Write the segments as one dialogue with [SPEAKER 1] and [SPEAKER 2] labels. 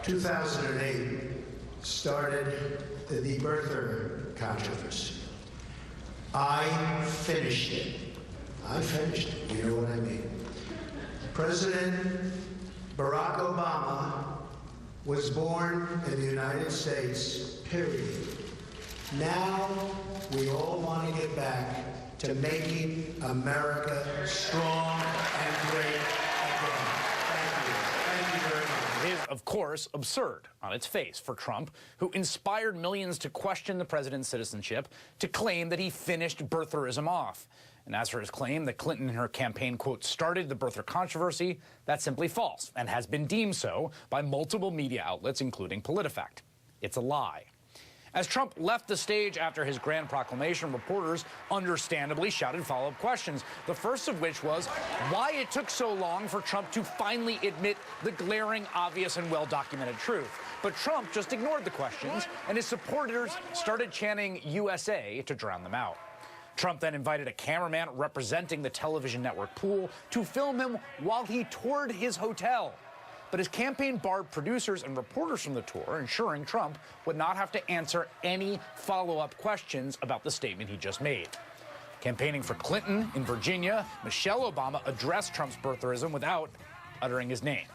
[SPEAKER 1] 2008 started the birther controversy. I finished it. You know what I mean? President Barack Obama was born in the United States, period. Now we all want to get back to making America strong and great again. Thank you very much.
[SPEAKER 2] It is, of course, absurd on its face for Trump, who inspired millions to question the president's citizenship, to claim that he finished birtherism off. And as for his claim that Clinton and her campaign, quote, started the birther controversy, that's simply false and has been deemed so by multiple media outlets, including PolitiFact. It's a lie. As Trump left the stage after his grand proclamation, reporters understandably shouted follow-up questions, the first of which was why it took so long for Trump to finally admit the glaring, obvious, and well-documented truth. But Trump just ignored the questions, and his supporters started chanting USA to drown them out. Trump then invited a cameraman representing the television network Pool to film him while he toured his hotel. But his campaign barred producers and reporters from the tour, ensuring Trump would not have to answer any follow-up questions about the statement he just made. Campaigning for Clinton in Virginia, Michelle Obama addressed Trump's birtherism without uttering his name.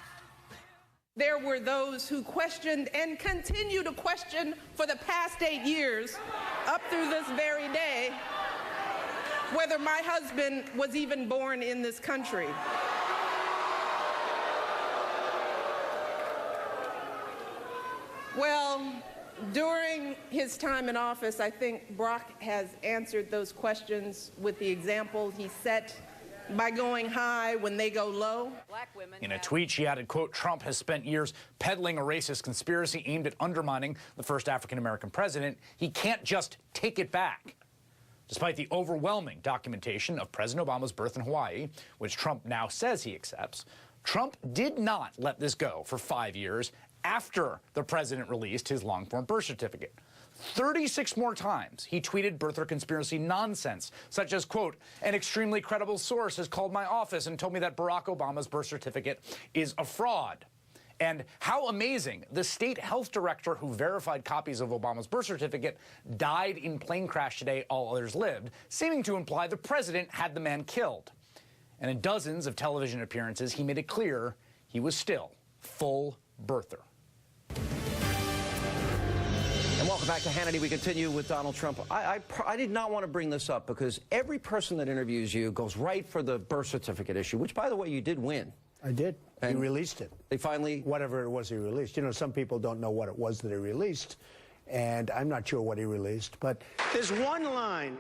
[SPEAKER 3] There were those who questioned and continue to question for the past 8 years, up through this very day, whether my husband was even born in this country. Well, during his time in office, I think Brock has answered those questions with the example he set by going high when they go low.
[SPEAKER 2] In a tweet, she added, quote, Trump has spent years peddling a racist conspiracy aimed at undermining the first African-American president. He can't just take it back. Despite the overwhelming documentation of President Obama's birth in Hawaii, which Trump now says he accepts, Trump did not let this go for 5 years after the president released his long-form birth certificate. 36 more times he tweeted birther conspiracy nonsense, such as, quote, an extremely credible source has called my office and told me that Barack Obama's birth certificate is a fraud. And how amazing, the state health director who verified copies of Obama's birth certificate died in plane crash today, all others lived, seeming to imply the president had the man killed. And in dozens of television appearances, he made it clear he was still full birther.
[SPEAKER 4] And welcome back to Hannity. We continue with Donald Trump. I did not want to bring this up because every person that interviews you goes right for the birth certificate issue, which, by the way, you did win.
[SPEAKER 5] I did.
[SPEAKER 4] And
[SPEAKER 5] he released it.
[SPEAKER 4] They finally...
[SPEAKER 5] Whatever it was he released. You know, some people don't know what it was that he released, and I'm not sure what he released, but...
[SPEAKER 1] There's one line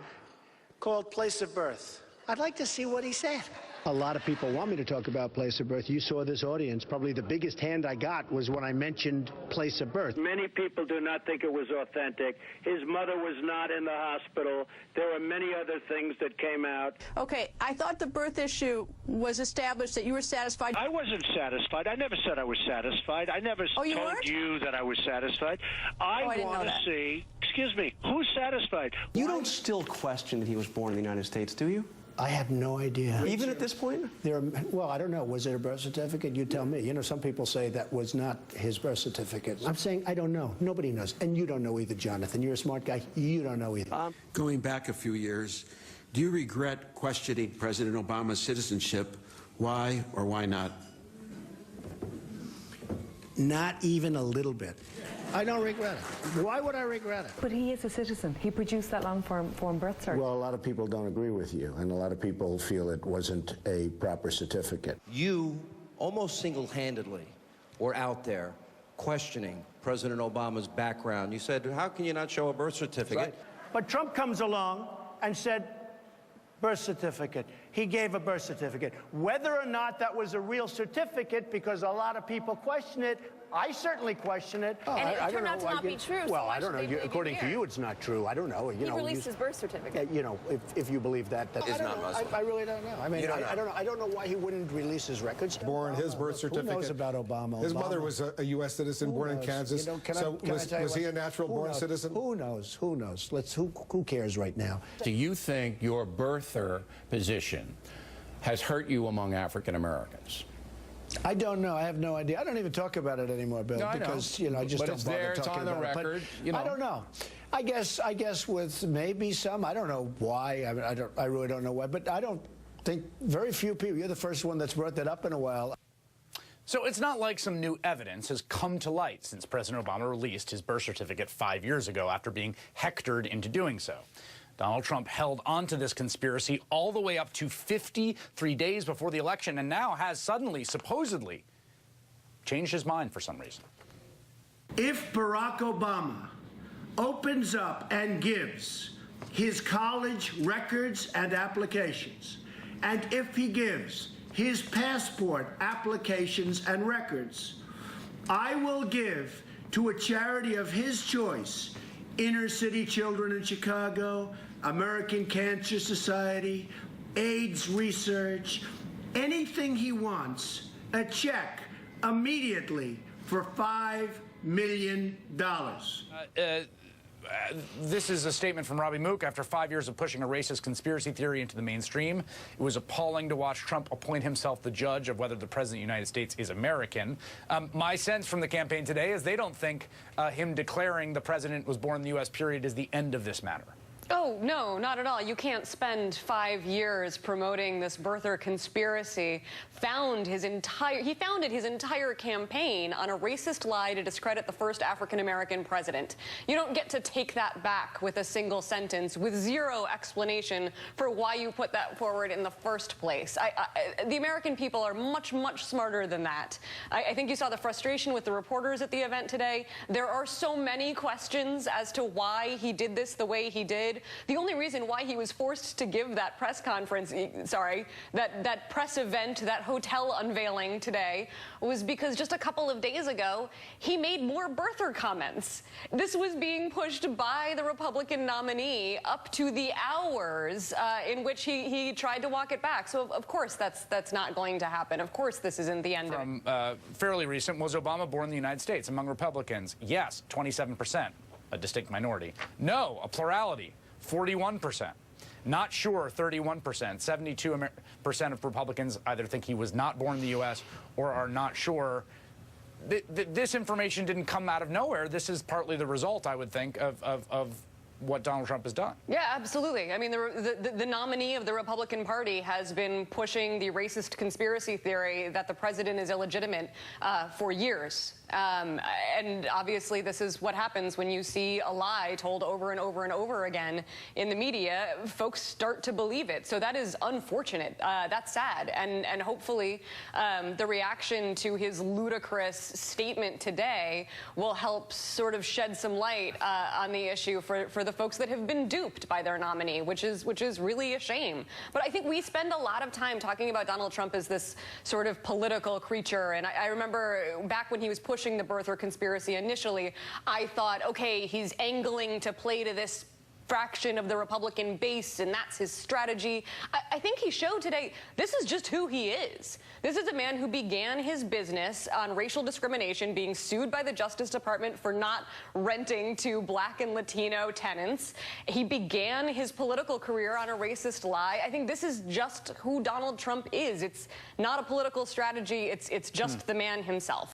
[SPEAKER 1] called place of birth. I'd like to see what he said.
[SPEAKER 5] A lot of people want me to talk about place of birth. You saw this audience. Probably the biggest hand I got was when I mentioned place of birth.
[SPEAKER 6] Many people do not think it was authentic. His mother was not in the hospital. There were many other things that came out.
[SPEAKER 7] Okay, I thought the birth issue was established, that you were satisfied.
[SPEAKER 6] I wasn't satisfied. I never said I was satisfied. I never told you that I was satisfied. I want to see, excuse me, who's satisfied?
[SPEAKER 8] You don't still question that he was born in the United States, do you?
[SPEAKER 5] I have no idea.
[SPEAKER 8] Even at this point?
[SPEAKER 5] Well, I don't know. Was it a birth certificate? You tell me. You know, some people say that was not his birth certificate. I'm saying I don't know. Nobody knows. And you don't know either, Jonathan. You're a smart guy. You don't know either.
[SPEAKER 9] Going back a few years, do you regret questioning President Obama's citizenship? Why or why not?
[SPEAKER 5] Not even a little bit. I don't regret it. Why would I regret it?
[SPEAKER 10] But he is a citizen. He produced that long-form birth certificate.
[SPEAKER 5] Well, a lot of people don't agree with you, and a lot of people feel it wasn't a proper certificate.
[SPEAKER 4] You, almost single-handedly, were out there questioning President Obama's background. You said, how can you not show a birth certificate?
[SPEAKER 5] Right. But Trump comes along and said, birth certificate. He gave a birth certificate. Whether or not that was a real certificate, because a lot of people question it, I certainly question it.
[SPEAKER 11] And it turned out to not be true.
[SPEAKER 5] Well, I don't know. According to you, it's not true. I don't know.
[SPEAKER 11] He released his birth certificate.
[SPEAKER 5] You know, if you believe that
[SPEAKER 4] is not Muslim.
[SPEAKER 5] I really don't know. I mean, I don't know. I don't know why he wouldn't release his records.
[SPEAKER 12] Born his birth certificate.
[SPEAKER 5] Who knows about Obama?
[SPEAKER 12] His mother was a U.S. citizen, born in Kansas. Was he a natural-born citizen?
[SPEAKER 5] Who knows? Who knows? Who cares right now?
[SPEAKER 13] Do you think your birther position has hurt you among African Americans?
[SPEAKER 5] I don't know. I have no idea. I don't even talk about it anymore, Bill,
[SPEAKER 12] No,
[SPEAKER 5] because I just
[SPEAKER 12] but
[SPEAKER 5] don't
[SPEAKER 12] it's
[SPEAKER 5] bother
[SPEAKER 12] there, it's
[SPEAKER 5] talking
[SPEAKER 12] on the
[SPEAKER 5] about
[SPEAKER 12] record,
[SPEAKER 5] it. But I don't know. I guess with maybe some. I don't know why. I really don't know why. But I don't think very few people. You're the first one that's brought that up in a while.
[SPEAKER 2] So it's not like some new evidence has come to light since President Obama released his birth certificate 5 years ago after being hectored into doing so. Donald Trump held onto this conspiracy all the way up to 53 days before the election and now has suddenly, supposedly, changed his mind for some reason.
[SPEAKER 5] If Barack Obama opens up and gives his college records and applications, and if he gives his passport applications and records, I will give to a charity of his choice, Inner City Children in Chicago, American Cancer Society, AIDS Research, anything he wants, a check immediately for $5 million.
[SPEAKER 2] This is a statement from Robbie Mook after 5 years of pushing a racist conspiracy theory into the mainstream. It was appalling to watch Trump appoint himself the judge of whether the President of the United States is American. My sense from the campaign today is they don't think him declaring the president was born in the U.S., period, is the end of this matter.
[SPEAKER 13] Oh, no, not at all. You can't spend 5 years promoting this birther conspiracy. He founded his entire campaign on a racist lie to discredit the first African-American president. You don't get to take that back with a single sentence with zero explanation for why you put that forward in the first place. The American people are much, much smarter than that. I think you saw the frustration with the reporters at the event today. There are so many questions as to why he did this the way he did. The only reason why he was forced to give that press conference, that press event, that hotel unveiling today, was because just a couple of days ago, he made more birther comments. This was being pushed by the Republican nominee up to the hours in which he tried to walk it back. So, of course, that's not going to happen. Of course, this isn't the end of it.
[SPEAKER 2] Fairly recent, was Obama born in the United States? Among Republicans, yes, 27%, a distinct minority. No, a plurality. 41%. Not sure, 31%. 72% of Republicans either think he was not born in the U.S. or are not sure. This information didn't come out of nowhere. This is partly the result, I would think, of what Donald Trump has done.
[SPEAKER 13] Yeah, absolutely. I mean, the nominee of the Republican Party has been pushing the racist conspiracy theory that the president is illegitimate for years. And obviously, this is what happens when you see a lie told over and over and over again in the media. Folks start to believe it. So that is unfortunate. That's sad. And hopefully, the reaction to his ludicrous statement today will help sort of shed some light on the issue for the folks that have been duped by their nominee, which is really a shame. But I think we spend a lot of time talking about Donald Trump as this sort of political creature. And I remember back when he was pushing the birther conspiracy initially, I thought, okay, he's angling to play to this fraction of the Republican base, and that's his strategy. I think he showed today this is just who he is. This is a man who began his business on racial discrimination, being sued by the Justice Department for not renting to Black and Latino tenants. He began his political career on a racist lie. I think this is just who Donald Trump is. It's not a political strategy. It's just the man himself.